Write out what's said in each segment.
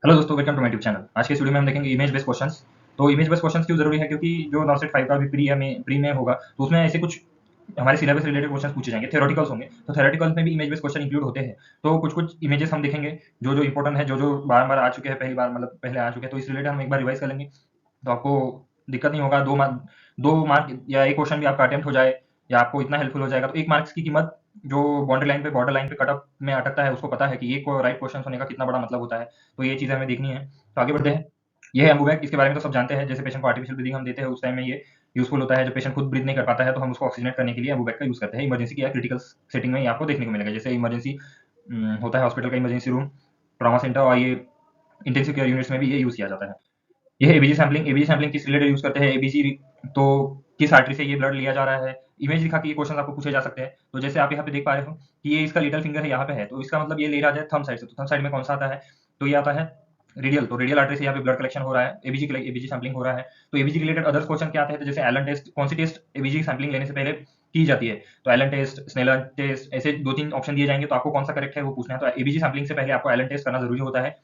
Hello दोस्तों, welcome to my YouTube channel. आज के इस वीडियो में हम देखेंगे इमेज बेस्ड क्वेश्चंस। तो इमेज बेस्ड क्वेश्चंस क्यों जरूरी है? क्योंकि जो नॉर्सेट 5 का भी प्री में होगा, तो उसमें ऐसे कुछ हमारे सिलेबस से रिलेटेड क्वेश्चंस पूछे जाएंगे, थ्योरेटिकल्स होंगे। तो थ्योरेटिकल्स में भी इमेज बेस्ड क्वेश्चन इंक्लूड होते हैं। तो कुछ इमेजेस हम देखेंगे जो जो इंपॉर्टेंट है, जो जो बार-बार आ चुके हैं, पहली बार मतलब पहले आ चुके हैं, तो इस रिलेटेड हम एक बार रिवाइज कर लेंगे। तो आपको दिक्कत नहीं होगा। 2 मार्क या एक क्वेश्चन भी आपका अटेम्प्ट हो जाए या आपको इतना हेल्पफुल हो जाएगा, तो 1 मार्क्स की कीमत जो बॉर्डर लाइन पे कट ऑफ में अटकता है, उसको पता है कि एक राइट क्वेश्चन होने का कितना बड़ा मतलब होता है। तो ये चीज़ें हमें देखनी है। तो आगे बढ़ते हैं। ये है एम्बूबैक, इसके बारे में तो सब जानते हैं। जैसे पेशेंट को आर्टिफिशियल ब्रीथिंग हम देते हैं, उस टाइम में ये यूज़फुल होता है। जब पेशेंट खुद ब्रीथ नहीं कर पाता है, तो हम उसको ऑक्सीजनेट करने के लिए एम्बूबैक का यूज़ करते हैं। इमरजेंसी की या क्रिटिकल सेटिंग में ये आपको देखने को मिलेगा। जैसे इमरजेंसी होता है हॉस्पिटल का इमरजेंसी रूम, ट्रॉमा सेंटर और ये इंटेंसिव केयर यूनिट्स में भी ये यूज़ किया जाता है। ये है एबीजी सैंपलिंग किस रिलेटेड यूज़ करते हैं? एबीजी तो किस आर्टरी से ये ब्लड लिया जा रहा है? इमेज दिखा के ये क्वेश्चन आपको पूछे जा सकते हैं। तो जैसे आप यहाँ पे देख पा रहे हो कि ये इसका लिटिल फिंगर है, यहाँ पे है, तो इसका मतलब ये ले रहा है थंब साइड से। तो थंब साइड में कौन सा आता है? तो ये आता है रेडियल। तो रेडियल आर्टरी से यहाँ पे ब्लड कलेक्शन हो रहा है, एबीजी सैंपलिंग हो रहा है। तो एबीजी रिलेटेड अदर्स क्वेश्चन क्या आते हैं? तो जैसे एलन टेस्ट, कौन सी टेस्ट एबीजी सैंपलिंग लेने से पहले की जाती है? तो एलन टेस्ट, स्नेलर टेस्ट, ऐसे 2-3 ऑप्शन दिए जाएंगे, तो आपको कौन सा करेक्ट है वो पूछना है। तो एबीजी सैंपलिंग से पहले आपको एलन टेस्ट करना जरूरी होता है।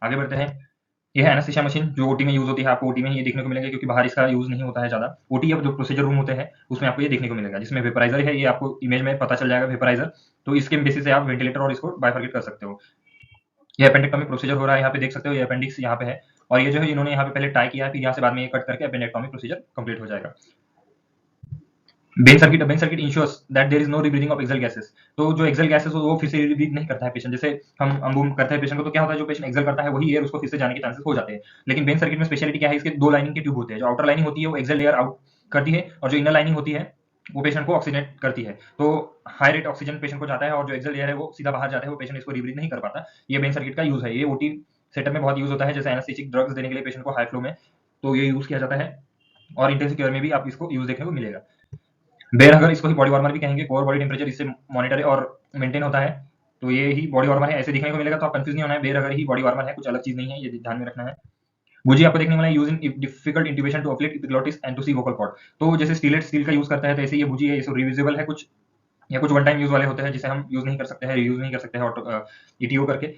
आगे बढ़ते हैं। ये है एनेस्थीसिया मशीन, जो ओटी में यूज़ होती है। आपको ओटी में ही ये देखने को मिलेगा, क्योंकि बाहर इसका यूज़ नहीं होता है ज़्यादा। ओटी अब जो प्रोसीजर रूम होते हैं, उसमें आपको ये देखने को मिलेगा, जिसमें वेपराइज़र है। ये आपको इमेज में पता चल जाएगा वेपराइज़र। तो इसके बेसिस से आप वेंटिलेटर और इसको बाइफरकेट कर सकते हो। ये अपेंडेक्टॉमी प्रोसीजर हो रहा है, यहाँ पे देख सकते हो। ये अपेंडिक्स यहाँ पे है, और ये जो है इन्होंने यहाँ पे पहले टाई किया है, फिर यहाँ से बाद में ये कट करके अपेंडेक्टॉमी प्रोसीजर कंप्लीट हो जाएगा। Bain circuit ensures that there is no rebreathing of excess gases. तो जो एक्सेल गैसेस हो, वो फिर से रीब्रीथ नहीं करता है पेशेंट। जैसे हम अम्बूम करते हैं पेशेंट को, तो क्या होता है, जो पेशेंट एक्सेल करता है वही एयर उसको फिर से जाने के चांसेस हो जाते हैं। लेकिन बेन सर्किट में स्पेशलिटी क्या है, इसके 2 लाइनिंग के ट्यूब होते हैं। जो आउटर लाइनिंग होती है वो एक्सेल एयर आउट करती है, और जो इनर लाइनिंग होती है वो पेशेंट को ऑक्सीजनेट करती है। तो हाई रेट ऑक्सीजन पेशेंट को जाता है, और जो एक्सेल एयर है वो सीधा बाहर जाता है, वो पेशेंट इसको रीब्रीथ नहीं कर पाता। ये बेन सर्किट का यूज है। ये ओटी सेटअप में बहुत यूज होता है, जैसे एनेस्थेटिक ड्रग्स देने के लिए पेशेंट को हाई फ्लो में, तो ये यूज किया जाता है। और इंटेंसिव केयर में भी आप इसको यूज देखने को मिलेगा। बेर अगर इसको ही बॉडी वार्मर भी कहेंगे, कोर बॉडी टेम्परेचर इससे मॉनिटर और मेंटेन होता है। तो ये ही बॉडी वार्मर है, ऐसे दिखने को मिलेगा। तो आप कंफ्यूज नहीं होना है, बेर अगर ही बॉडी वार्मर है, कुछ अलग चीज नहीं है, ये ध्यान में रखना है। बुजी आपको देखने को मिला, use in difficult intubation to afflict epiglottis and to see vocal cord. तो जैसे स्टीलेट स्टील का यूज करता है, तो ऐसे ये बुजी है, ये रियूजेबल है कुछ, या कुछ वन टाइम यूज वाले होते हैं, जिसे हम यूज नहीं कर सकते हैं, रीयूज नहीं कर सकते हैं ईटीओ करके।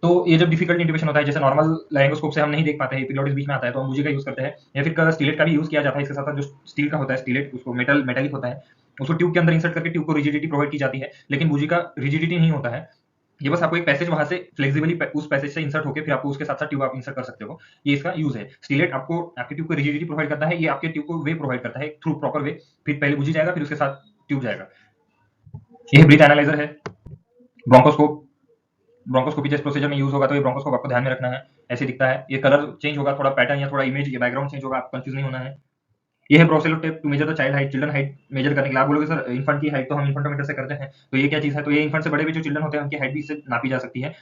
तो ये जब डिफिकल्ट इंट्यूबेशन होता है, जैसे नॉर्मल लैरिंगोस्कोप से हम नहीं देख पाते हैं, एपिग्लोटिस बीच में आता है, तो हम बुजी का यूज करते हैं। या फिर स्टीलेट का भी यूज किया जाता है इसके साथ। जो स्टील का होता है स्टीलेट, उसको मेटालिक होता है, उसको ट्यूब के अंदर इंसर्ट करके ट्यूब को रिजिडिटी प्रोवाइड की जाती है। लेकिन बुजी का रिजिडिटी नहीं होता है, ये बस आपको एक पैसेज वहां से फ्लेक्सिबली उस पैसेज से इंसर्ट होकर फिर आपको उसके साथ साथ ट्यूब आप इंसर्ट कर सकते हो। ये इसका यूज है। स्टीलेट आपको आपके ट्यूब को रिजिडिटी प्रोवाइड करता है, ये आपके ट्यूब को वे प्रोवाइड करता है थ्रू प्रॉपर वे। फिर पहले बुझी जाएगा, फिर उसके साथ ट्यूब जाएगा। ये ब्रीथ एनालाइजर है। ब्रोंकोस्कोप, ब्रोंकोस्कोपी जैसे प्रोसीजर में यूज होगा, तो ये ब्रोंकोस्कोप आपको ध्यान में रखना है। ऐसे दिखता है, ये कलर चेंज होगा, थोड़ा पैटर्न या थोड़ा इमेज या बैकग्राउंड चेंज होगा, आपको कंफ्यूज नहीं होना है। ये है Broselow tape to measure the child height, children height measure करने के लिए। आप बोलोगे सर इन्फेंट की हाइट तो हम इन्फेंटोमीटर से करते हैं, तो ये क्या चीज है? तो ये इन्फेंट से बड़े भी जो चिल्ड्रन होते हैं, उनकी हाइट भी इससे नापी जा सकती है।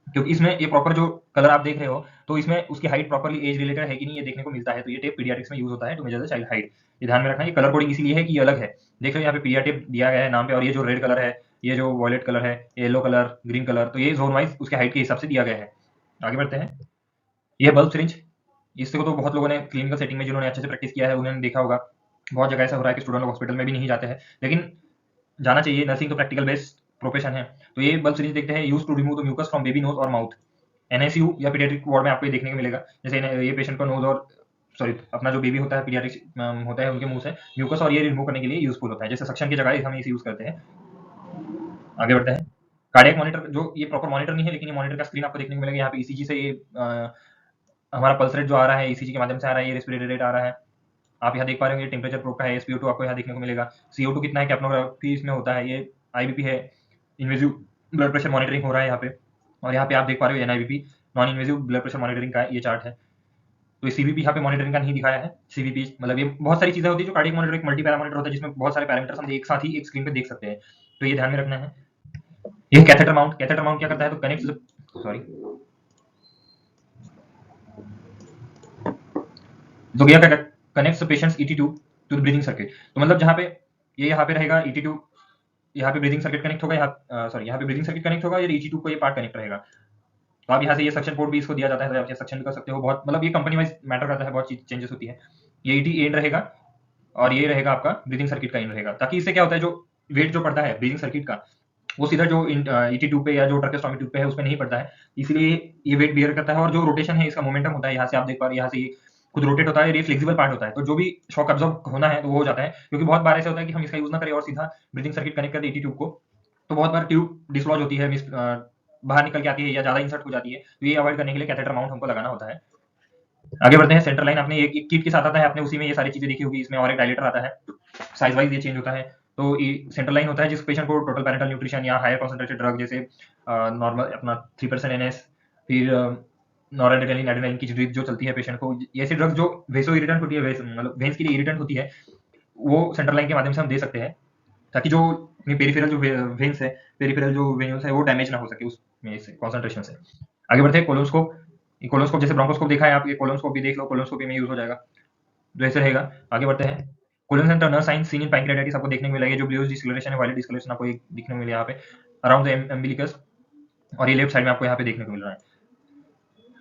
क्योंकि इसमें ये प्रॉपर जो कलर आप देख रहे हो, तो इसमें उसकी हाइट प्रॉपर्ली एज रिलेटेड है कि नहीं, ये देखने को मिलता है। तो ये टेप पीडियाट्रिक्स में यूज होता है to measure the child height. ये ध्यान में रखना है। ये कलर कोडिंग इसीलिए है कि ये अलग है। देख रहे हो यहाँ पे पीडिया टेप दिया गया है नाम पे, और ये जो रेड कलर है, ये जो वॉयलेट कलर है, येलो कलर, ग्रीन कलर, तो ये जोन वाइज उसके हाइट के हिसाब से दिया गया है। आगे बढ़ते हैं। ये बल्ब सिरिंज, इसको तो बहुत लोगों ने क्लिनिकल सेटिंग में, जिन्होंने अच्छे से प्रैक्टिस किया है, उन्होंने देखा होगा। बहुत जगह ऐसा हो रहा है कि स्टूडेंट लोग हॉस्पिटल में भी नहीं जाते हैं, लेकिन जाना चाहिए। नर्सिंग तो प्रैक्टिकल बेस्ड प्रोफेशन है। तो ये बल्ब सिरिंज देखते हैं, use to remove the mucus from baby nose और माउथ। एनआईसीयू या पीडियाट्रिक वार्ड में आपको ये देखने को मिलेगा। जैसे ये पेशेंट का नोज और सॉरी अपना जो बेबी होता है पीडियाट्रिक होता है, उनके मुंह से म्यूकस और ये रिमूव करने के लिए यूजफुल होता है। जैसे सक्शन की जगह हम इसे यूज करते हैं। आगे बढ़ते हैं। कार्डियक मॉनिटर, जो ये प्रॉपर मॉनिटर नहीं है, लेकिन ये मॉनिटर का स्क्रीन आपको देखने को मिलेगा। यहाँ पे ईसीजी से ये हमारा पल्स रेट जो आ रहा है, ईसीजी के माध्यम से आ रहा है, ये रेस्पिरेटरी रेट आ रहा है। आप यहाँ देख पा रहे होंगे टेम्परेचर प्रोब का है, एसपीओ2 आपको यहाँ देखने को मिलेगा। सीओ2 कितना है, कैप्नोग्राफी इसमें होता है। ये आईबीपी है, इन्वेजिव ब्लड प्रेशर मॉनिटरिंग हो रहा है यहाँ पे। और यहाँ पे आप देख पा रहे हो NIBP, non invasive blood pressure monitoring का ये चार्ट है। तो ये सीवीपी यहाँ पे मॉनिटरिंग का नहीं दिखाया है। सीवीपी मतलब ये बहुत सारी चीजें होती है। जो कार्डियक मॉनिटर एक मल्टी पैरामीटर होता है, जिसमें बहुत सारे पैरामीटर्स हम एक साथ ही एक स्क्रीन पे देख सकते हैं। तो ये ध्यान में रखना है। ये कैथेटर माउंट क्या करता है? तो कनेक्ट सॉरी तो ये क्या connects patients ET tube to the breathing circuit. तो मतलब जहाँ पे ये यहाँ पे रहेगा ईटी ट्यूब, यहाँ पे ब्रीदिंग सर्किट कनेक्ट होगा, यहाँ सॉरी यहाँ पे ब्रीदिंग सर्किट कनेक्ट होगा, ये ईटी ट्यूब को ये पार्ट कनेक्ट रहेगा। तो आप यहाँ से ये सक्शन पोर्ट भी इसको दिया जाता है, तो आप ये सक्शन भी कर सकते हो। बहुत मतलब ये कंपनी वाइज मैटर करता है, बहुत चीज चेंजेस होती है। ये ईटी एंड रहेगा, और ये रहेगा आपका ब्रीदिंग सर्किट का एंड रहेगा। ताकि इससे क्या होता है, जो वेट जो पड़ता है ब्रीदिंग सर्किट का, वो सीधा जो ईटी ट्यूब पे या जो ट्रकेस्टोमी ट्यूब पे है, उसमें नहीं पड़ता है। इसलिए ये वेट बियर करता है, और जो रोटेशन है, इसका मोमेंटम होता है, यहाँ से आप देख पा रहे हैं, यहाँ से ये खुद रोटेट होता है, और ये फ्लेक्सिबल पार्ट होता है। तो जो भी शॉक अब्सॉर्ब होना है, तो वो हो जाता है। क्योंकि बहुत बार ऐसा होता है कि हम इसका यूज़ ना करें और सीधा ब्रीथिंग सर्किट कनेक्ट कर दें ईटी ट्यूब को, तो बहुत बार ट्यूब डिसलॉज होती है, बाहर निकल के आती है या ज़्यादा इंसर्ट हो जाती है। तो ये अवॉइड करने के लिए कैथेटर माउंट हमको लगाना होता है। आगे बढ़ते हैं। सेंटर लाइन आपने एक किट के साथ आता है, आपने उसी में ये सारी चीज़ें देखी होगी। इसमें और एक डायलेटर आता है, साइज़ वाइज़ ये चेंज होता है। तो ये सेंट्रल लाइन होता है, जिस पेशेंट को टोटल पैरेंटल न्यूट्रिशन या हायर कॉन्संट्रेटेड ड्रग, जैसे नॉर्मल अपना 3% एनएस, फिर नॉरएड्रेनालिन, एड्रेनालिन की ड्रिप जो चलती है पेशेंट को, ये ऐसी ड्रग जो वेसो इरिटेंट होती है, मतलब वेन्स के लिए इरिटेंट होती है, वो सेंट्रल लाइन के माध्यम से हम दे सकते हैं, ताकि जो पेरिफेरल जो वेन्स है, पेरिफेरल जो वेन्यूल्स है, वो डैमेज ना हो सके उसमें से कॉन्संट्रेशन से। आगे बढ़ते हैं। कोलोस्कोप। कोलोस्कोप जैसे ब्रोंकोस्कोप देखा है आप, ये कोलोस्कोप भी देख लो, कोलोस्कोपी में यूज हो जाएगा, जो ऐसे रहेगा। आगे बढ़ते हैं। Collins and Turner sign seen in pancreatitis आपको देखने को मिलेगा। जो ब्लूइश डिस्कलरेशन है, वायलेट डिस्कलरेशन आपको एक दिखने को मिले यहाँ पे अराउंड द एम्बिलिकस, और ये लेफ्ट साइड में आपको यहाँ पे देखने को मिल रहा है।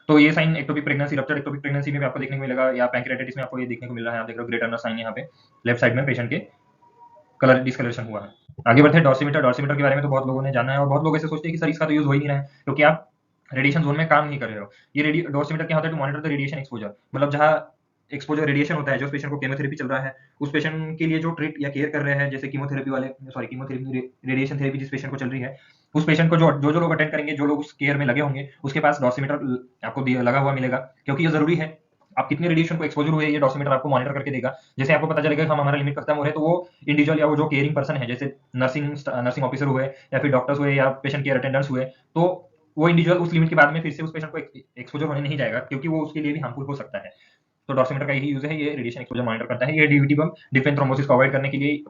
तो ये sign ectopic pregnancy, rupture ectopic pregnancy में भी आपको देखने को मिलेगा, या पैंक्रियाटाइटिस में आपको ये देखने को मिल रहा है। आप देख रहे हो ग्रे टर्नर साइन यहाँ पे लेफ्ट साइड में पेशेंट के कलर डिस्कलरेशन हुआ है। आगे बढ़ते हैं। डॉर्सीमीटर। डॉर्सीमीटर के बारे में तो बहुत लोगों ने जाना है, और बहुत लोग ऐसे सोचते हैं कि सर इसका तो यूज हो ही नहीं रहा है, क्योंकि आप रेडिएशन जोन में काम नहीं कर रहे हो। ये डॉर्सीमीटर क्या होता है? To monitor the radiation exposure, मतलब जहाँ एक्सपोजर रेडिएशन होता है, जो पेशेंट को केमोथेरेपी चल रहा है, उस पेशेंट के लिए जो ट्रीट या केयर कर रहे हैं, जैसे कीमोथेरेपी वाले, सॉरी कीमोथेरेपी, रेडिएशन थेरेपी जिस पेशेंट को चल रही है, उस पेशेंट को जो लोग अटेंड करेंगे, जो लोग उस केयर में लगे होंगे, उसके पास डॉर्सीमीटर आपको लगा हुआ मिलेगा, क्योंकि ये जरूरी है। आप कितने रेडिएशन को एक्सपोजर हुए, ये डॉर्सीमीटर आपको मॉनिटर करके देगा। जैसे आपको पता चलेगा कि हम हमारा लिमिट खत्म हो रहे हैं, तो वो इंडिविजुअल या वो जो केयरिंग पर्सन है, जैसे नर्सिंग ऑफिसर हुए, या फिर डॉक्टर्स हुए, या पेशेंट केयर अटेंडेंट्स हुए, तो वो इंडिविजुअल उस लिमिट के बाद में फिर से उस पेशेंट को एक्सपोजर होने नहीं जाएगा, क्योंकि वो उसके लिए भी हार्मफुल हो सकता है। तो डॉर्सीमीटर का यही यूज है, ये रेडिएशन एक्सपोजर मॉनिटर करता है। ये डीवीटी पम्प, डिफेंस थ्रोम्बोसिस को अवॉइड करने के लिए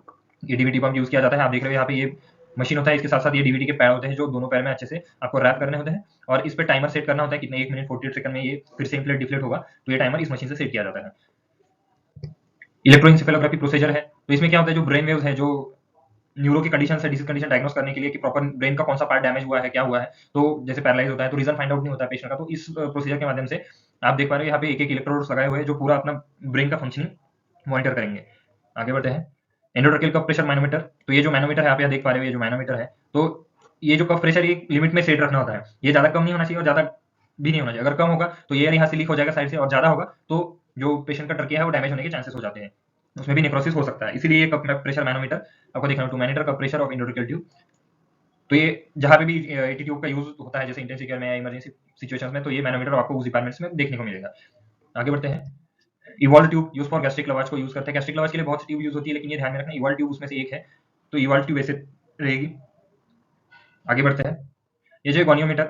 ये डीवीटी पम्प यूज किया जाता है। आप देख रहे हो यहाँ पे ये मशीन होता है, इसके साथ साथ ये डीवीटी के पैड होते हैं, जो दोनों पैर में अच्छे से आपको रैप करने होते हैं, और इस पे टाइमर सेट करना होता है, कितने 1 मिनट 48 सेकंड में ये फिर से इन्फ्लेट डिफ्लेट होगा। तो ये टाइमर इस मशीन से सेट किया जाता है। इलेक्ट्रोएंसेफेलोग्राफी प्रोसीजर है। तो इसमें क्या होता है, जो ब्रेन वेव्स है, जो न्यूरो की कंडीशन है, डिसीज कंडीशन डायग्नोस करने के लिए कि प्रॉपर ब्रेन का कौन सा पार्ट डैमेज हुआ है, क्या हुआ है। तो जैसे पैरालाइज होता है, तो रीजन फाइंड आउट नहीं होता है पेशेंट का, तो इस प्रोसीजर के माध्यम से आप देख पा रहे हो यहाँ पे एक इलेक्ट्रोड्स लगाए हुए हैं, जो पूरा अपना ब्रेन का फंक्शनिंग मॉनिटर करेंगे। आगे बढ़ते हैं। एंडोट्रैकियल कफ प्रेशर मैनोमीटर। तो ये जो मैनोमीटर है, आप यहाँ देख पा रहे हो, ये जो मैनोमीटर है, तो ये जो कफ प्रेशर एक लिमिट में सेट रखना होता है। ये ज्यादा कम नहीं होना चाहिए और ज्यादा भी नहीं होना चाहिए। अगर कम होगा तो ये यहाँ से लीक हो जाएगा साइड से, और ज्यादा होगा तो जो पेशेंट का ट्रकिया है वो डैमेज होने के चांसेस हो जाते हैं, उसमें भी नेक्रोसिस हो सकता है। इसीलिए ये कफ प्रेशर मैनोमीटर आपको देखना, to monitor cuff pressure of endotracheal tube. तो ये जहाँ पे भी एटी ट्यूब का यूज होता है, जैसे इंटेंसिव केयर में या इमरजेंसी सिचुएशंस में, तो ये मैनोमीटर आपको उस डिपार्टमेंट्स में देखने को मिलेगा। आगे बढ़ते हैं। Ewald tube use for gastric lavage को यूज करते हैं। गैस्ट्रिक लवाज के लिए बहुत सी ट्यूब यूज होती है, लेकिन ये ध्यान में रखना, इवॉल्व ट्यूब उसमें से एक है, तो इवॉल्व ट्यूब ऐसे रहेगी। आगे बढ़ते हैं। ये जो goniometer,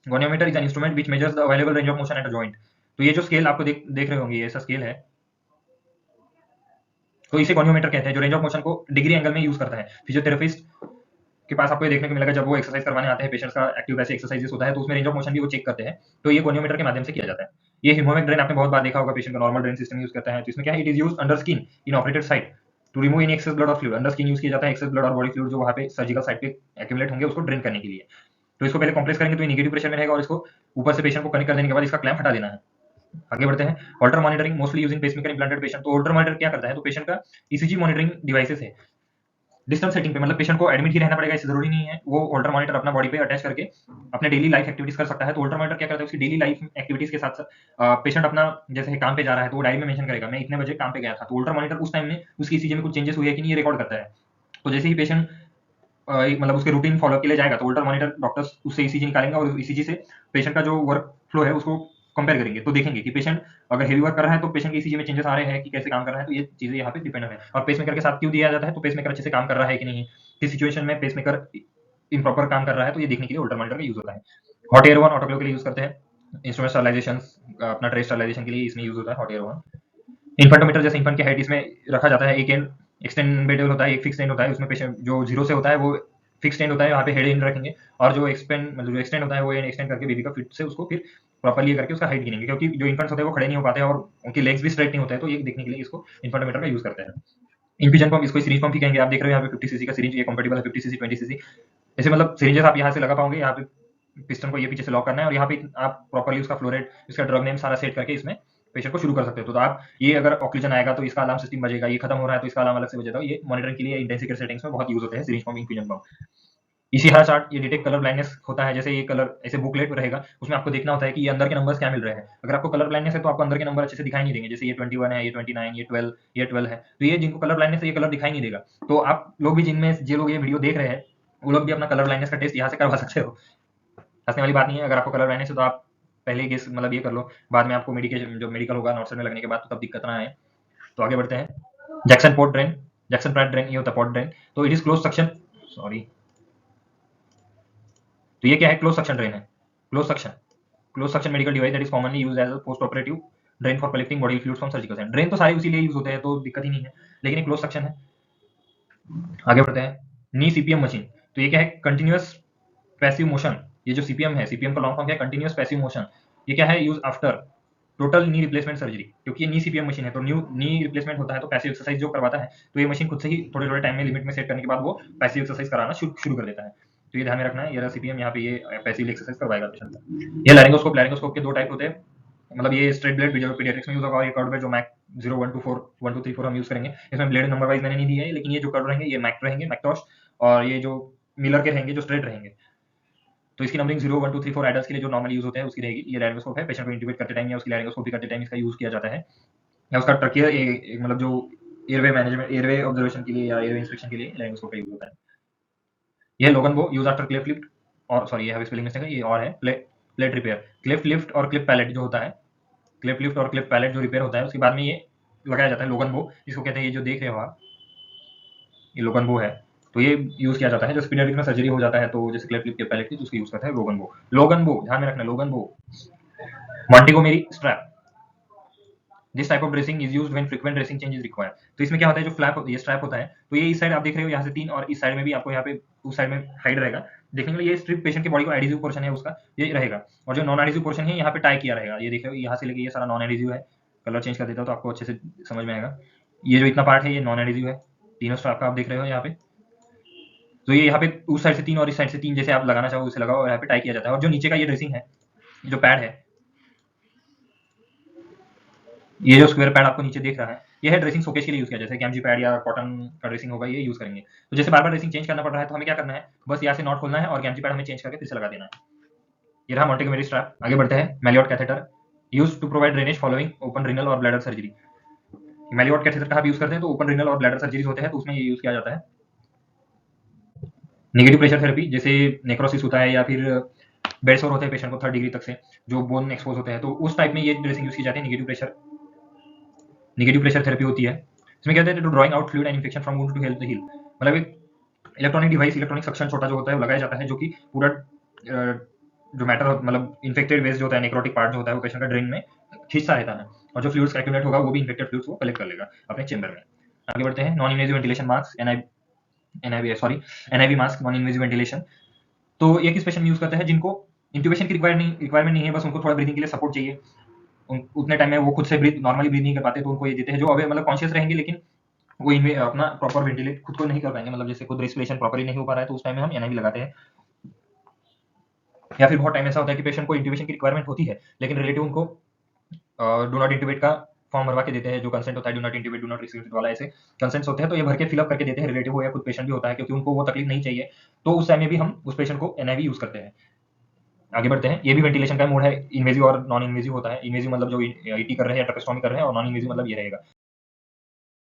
goniometer is an instrument which measures the available range of motion at a joint. तो ये जो स्केल आपको देख रहे होंगे, ये ऐसा स्केल है, तो इसे गोनियोमीटर कहते हैं, जो रेंज ऑफ मोशन को डिग्री एंगल में यूज करता है। फिजियोथेरेपिस्ट के पास आपको ये देखने को मिलेगा, जब वो एक्सरसाइज करवाने आते हैं पेशेंट्स का, एक्टिव वैसे एक्सरसाइजेस होता है, तो उसमें रेंज ऑफ मोशन भी वो चेक करते हैं, तो ये गोनियोमीटर के माध्यम से किया जाता है। ये हिमोमिक ड्रेन आपने बहुत बार देखा होगा, पेशेंट का नॉर्मल ड्रेन सिस्टम यूज करता है, तो इसमें क्या है, it is use under skin in operated site to remove any excess blood और फ्लूइड। अंडर स्किन यूज किया जाता है, एक्सेस ब्लड और बॉडी फ्लूइड जो वहाँ पे सर्जिकल साइट पे एक्यूमुलेट होंगे, उसको ड्रेन करने के लिए। तो इसको पहले कॉम्प्रेस करेंगे तो ये नेगेटिव प्रेशर में रहेगा, और इसको ऊपर से पेशेंट को कनेक्ट कर देने के बाद इसका क्लैंप हटा देना है। आगे बढ़ते हैं। Holter monitoring mostly using pacemaker implanted patient. तो ऑल्टर मॉनिटर क्या करता है, तो पेशेंट का ईसीजी मॉनिटरिंग डिवाइसेस है, डिस्टेंस सेटिंग पे, मतलब पेशेंट को एडमिट ही रहना पड़ेगा, इससे जरूरी नहीं है। वो ऑल्टर मॉनिटर अपना बॉडी पे अटैच करके अपने डेली लाइफ एक्टिविटीज कर सकता है। तो ऑल्टर मॉनिटर क्या करता है, उसकी डेली लाइफ एक्टिविटीज के साथ साथ पेशेंट अपना जैसे काम पे जा रहा है, तो वो डायरी में मेंशन करेगा, मैं इतने बजे काम पे गया था। तो ऑल्टर मॉनिटर उस टाइम में उसकी ईसीजी में कुछ चेंजेस हुए कि नहीं, ये रिकॉर्ड करता है। तो जैसे ही पेशेंट मतलब उसके रूटीन फॉलो के लिए जाएगा, तो ऑल्टर मॉनिटर डॉक्टर्स उससे ईसीजी निकालेंगे, और ईसीजी से पेशेंट का जो वर्क फ्लो है उसको कंपेयर करेंगे, तो देखेंगे कि पेशेंट अगर हेवी वर्क कर रहा है तो पेशेंट की ईसीजी में चेंजेस आ रहे हैं कि कैसे काम कर रहा है। तो ये चीजें यहाँ पे डिपेंड है। और पेसमेकर के साथ क्यों दिया जाता है, तो पेसमेकर अच्छे से काम कर रहा है कि नहीं, किस सिचुएशन में पेसमेकर इम्प्रॉपर काम कर रहा है, तो ये देखने के लिए ऑल्टर मॉनिटर का यूज होता है। हॉट एयर वन ऑटोक्लेव के लिए यूज करते हैं। इंस्ट्रूमेंट स्टरलाइजेशन, अपना ट्रे स्टरलाइजेशन के लिए इसमें यूज होता है हॉट एयर वन। इन्फेंटोमीटर, जैसे इन्फेंट की हाइट इसमें रखा जाता है, एक एंड एक्सटेंडेबल होता है, एक फिक्स एंड होता है, उसमें पेशेंट जो जीरो से होता है वो फिक्स एंड होता है, यहाँ पे हेड एंड रखेंगे, और जो एक्सपेंड मतलब जो एक्सटेंड होता है वो एंड एक्सटेंड करके बेबी का फिट से उसको फिर प्रॉपर्ली करके उसका हाइट गिनेंगे, क्योंकि जो इन्फेंट्स होते हैं वो खड़े नहीं हो पाते हैं और उनके लेग्स भी स्ट्रेट नहीं होते हैं, तो ये देखने के लिए इसको इन्फेंटोमीटर का यूज करते हैं। इन्फ्यूजन पंप, इसको सिरिंज पंप ही कहेंगे। आप देख रहे हो यहाँ पे 50 सीसी का सिरिंज, ये कंपेटेबल है 50 सीसी 20 सीसी, ऐसे मतलब सिरिंजेस आप यहाँ से लगा पाओगे। यहाँ पे पिस्टन को ये पीछे से लॉक करना है, और यहाँ पे आप प्रॉपर्ली उसका फ्लो रेट, इसका ड्रग नेम सारा सेट करके इसमें पेशेंट को शुरू कर सकते हो। तो आप ये अगर ऑक्सीजन आएगा तो इसका अलार्म सिस्टम बजेगा, ये खत्म हो रहा है तो इसका अलार्म अलग से बजेगा। ये मॉनिटरिंग के लिए इंटेंसिव केयर सेटिंग्स में बहुत यूज होते हैं syringe pump, infusion pump. Ishihara chart ये डिटेक्ट कलर ब्लाइंडनेस होता है, जैसे ये कलर ऐसे बुकलेट रहेगा, उसमें आपको देखना होता है कि ये अंदर के नंबर्स क्या मिल रहे हैं। अगर आपको कलर ब्लाइंडनेस है तो आपको अंदर के नंबर अच्छे से दिखाई नहीं देंगे, जैसे ये 21 है, ये 29, ये 12 है, तो ये जिनको कलर ब्लाइंडनेस है ये कलर दिखाई नहीं देगा। तो आप लोग भी जिनमें जो लोग ये वीडियो देख रहे हैं वो लोग भी अपना कलर ब्लाइंडनेस का टेस्ट यहाँ से करवा सकते हो। हंसने वाली बात नहीं है, अगर आपको कलर ब्लाइंडनेस है तो आप पहले ही गेस मतलब ये कर लो, बाद में आपको मेडिकेशन जो मेडिकल होगा नॉर्थ साइड में लगने के बाद तो तब दिक्कत ना आए। तो आगे बढ़ते हैं। Jackson port drain, Jackson Pratt drain ये होता है पोर्ट ड्रेन। तो it is close suction, sorry, तो ये क्या है, क्लोज सक्शन ड्रेन है। Close suction medical device that is commonly used as a post operative drain for collecting body fluids from surgical site. Drain तो सारे उसी लिए यूज होते हैं तो दिक्कत ही नहीं है, लेकिन एक क्लोज सक्शन है। आगे बढ़ते हैं। नी सीपीएम मशीन, तो ये क्या है, कंटिन्यूअस पैसिव मोशन। ये जो सीपीएम है, सीपीएम का लॉन्ग फॉर्म क्या है, कंटिन्यूअस पैसिव मोशन। ये क्या है, use after total knee replacement surgery, क्योंकि ये नी सीपीएम मशीन है तो न्यू नी रिप्लेसमेंट होता है तो पैसिव एक्सरसाइज जो करवाता है, तो ये मशीन खुद से ही थोड़े थोड़े टाइम में लिमिट में सेट करने के बाद वो पैसिव एक्सरसाइज कराना शुरू कर देता है। तो ये ध्यान में रखना है, ये रहा सीपीएम, यहाँ पे ये पैसिव एक्सरसाइज करवाएगा पेशेंट का। ये लैरिंगोस्कोप, लैरिंगोस्कोप के दो टाइप होते हैं, मतलब ये स्ट्रेट ब्लेड जो पीडियाट्रिक्स में यूज होगा और ये कर्व ब्लेड जो मैक 0 1 2 4 1 2 3 4 हम यूज करेंगे। इसमें ब्लेड नंबर वाइज मैंने नहीं दिया है, लेकिन ये जो कर्व रहेंगे ये मैक रहेंगे, मैक्टॉश, और ये जो मिलर के रहेंगे जो स्ट्रेट रहेंगे। तो इसकी नंबरिंग 0 1 2 3 4 एडल्ट्स के लिए जो नॉर्मल यूज होते हैं उसकी रहेगी। ये लैरिंगोस्कोप है, पेशेंट को इंट्यूबेट करते टाइम या उसकी लैरिंगोस्कोपी करते टाइम इसका यूज किया जाता है, या उसका ट्रकिया मतलब जो एयरवे मैनेजमेंट, एयरवे ऑब्जर्वेशन के लिए या एयरवे इंस्पेक्शन के लिए लैरिंगोस्कोप का यूज होता है। यह लोगन बो यूज आफ्टर क्लिफ्ट लिफ्ट, और सॉरी ये स्पेलिंग मिस्टेक है, ये और है प्लेट रिपेयर। क्लिफ्ट लिफ्ट और क्लिप पैलेट जो होता है, क्लिप लिफ्ट और क्लिप पैलेट जो रिपेयर होता है उसके बाद में ये लगाया जाता है लोगन बो, इसको कहते हैं, ये जो देख रहे हो आप ये लोगन बो है। तो ये यूज किया जाता है जब पीडियाट्रिक्स में सर्जरी हो जाता है, तो जैसे क्लिप लिफ्ट क्लिप पैलेट की, तो उसको यूज करता है लोगन बो। लोगन बो ध्यान में रखना, Logan bow. Montgomery strap, this type of dressing is used when frequent dressing change is required. तो इसमें क्या होता है, जो फ्लैप ये स्ट्रैप होता है, तो ये इस साइड आप देख रहे हो यहाँ से 3 और इस साइड में भी आपको यहाँ पे उस साइड में हाइड रहेगा देखने के लिए। ये स्ट्रिप पेशेंट की बॉडी को एडिजिव पोर्शन है उसका ये रहेगा, और जो नॉन एडिजिव पोर्शन है यहाँ पे टाई किया रहेगा। ये देख रहे हो यहाँ से लेके ये सारा नॉन एडिजिव है। कलर चेंज कर देता हूँ तो आपको अच्छे से समझ में आएगा। ये जो इतना पार्ट है ये नॉन एडिजिव है, तीनों स्ट्रैप का आप देख रहे हो यहाँ पे। तो ये यहाँ पे उस साइड से 3 और इस साइड से 3 जैसे आप लगाना चाहो उसे लगाओ, और यहाँ पे टाई किया जाता है। और जो नीचे का ये ड्रेसिंग है, जो पैड है, ये जो स्क्वायर पैड आपको नीचे देख रहा है, ये है ड्रेसिंग शोकेस के लिए यूज किया, जैसे कैमजी पैड या कॉटन का ड्रेसिंग होगा ये यूज करेंगे। तो जैसे बार बार ड्रेसिंग चेंज करना पड़ रहा है तो हमें क्या करना है, बस यहाँ से नॉट खोलना है और कैमजी पैड हमें चेंज करके फिर से लगा देना है। ये रहा मॉन्टेगोमेरी स्ट्रैप। आगे बढ़ते हैं। Malecot catheter, use to provide drainage following open renal और ब्लैडर सर्जरी। मेलियोट कैथेटर कहाँ भी यूज करते हैं, तो ओपन रीनल और ब्लैडर सर्जरीज होते हैं तो उसमें ये यूज किया जाता है। नेगेटिव प्रेशर थेरेपी, जैसे नेक्रोसिस होता है या फिर बेड सोर होते हैं पेशेंट को 3rd डिग्री तक से, जो बोन एक्सपोज होते हैं, तो उस टाइप में ये ड्रेसिंग यूज की जाती है। नेगेटिव प्रेशर थेरेपी होती है। इसमें क्या कहते हैं, to drawing out fluid and infection from wound to help the heal. मतलब एक इलेक्ट्रॉनिक डिवाइस, इलेक्ट्रॉनिक सक्शन छोटा जो होता है वो लगाया जाता है, जो कि पूरा जो मैटर मतलब इन्फेक्टेड वेस्ट जो होता है, नेक्रोटिक पार्ट जो होता है वो पेशेंट का ड्रेन में खींचता रहता है, और जो फ्लूइड्स एक्यूमुलेट होगा वो भी इन्फेक्टेड फ्लूइड्स को कलेक्ट कर लेगा अपने चेंबर में। आगे बढ़ते हैं। Non invasive ventilation mask, NIV mask, non invasive ventilation. तो ये किस पेशेंट में यूज करते हैं, जिनको इंट्यूबेशन की रिक्वायरमेंट नहीं है, बस उनको थोड़ा ब्रीदिंग के लिए सपोर्ट चाहिए, उतने टाइम में वो खुद से नॉर्मली ब्रीथ नहीं कर पाते, तो उनको ये देते हैं। जो अवे मतलब कॉन्शियस रहेंगे लेकिन वो इनमें अपना प्रॉपर वेंटिलेट खुद को नहीं कर पाएंगे, मतलब जैसे खुद रेस्पिरेशन प्रॉपरली नहीं हो पा रहा है, तो उस टाइम में हम एनआईवी लगाते हैं। या फिर बहुत टाइम ऐसा होता है कि पेशेंट को इंट्यूबेशन की रिक्वायरमेंट होती है लेकिन रिलेटिव उनको डू नॉट इंट्यूबेट का फॉर्म भरवा के देते हैं, जो कंसेंट होता है do not intubate, do not risk वाला, ऐसे कंसेंट्स होते हैं, तो ये भर के फिलअप करके देते हैं रिलेटिव हो या खुद पेशेंट भी होता है, क्योंकि उनको वो तकलीफ नहीं चाहिए, तो उस टाइम में भी हम उस पेशेंट को एनआईवी यूज करते हैं। आगे बढ़ते हैं। ये भी वेंटिलेशन का मोड है, इन्वेजिव और नॉन इन्वेजिव होता है। इन्वेजिव मतलब जो ईटी कर रहे हैं या ट्रकेस्टोमी कर रहे हैं, और नॉन इन्वेजिव मतलब ये रहेगा